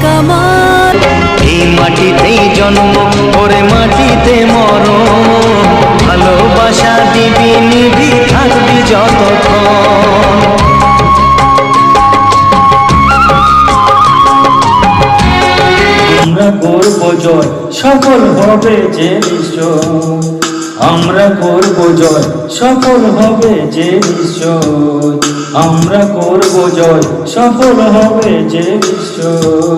কামাল। এই মাটিতেই জন্ম ওরে মাটিতে মরণ, ভালোবাসা দিবি নিবি থাকবি যতক্ষণ। আমরা করব জয় সফল হবে যে নিশ্চয়, আমরা করব জয় সফল হবে যে নিশ্চয়, আমরা করব জয় সফল হবে যে নিশ্চয়।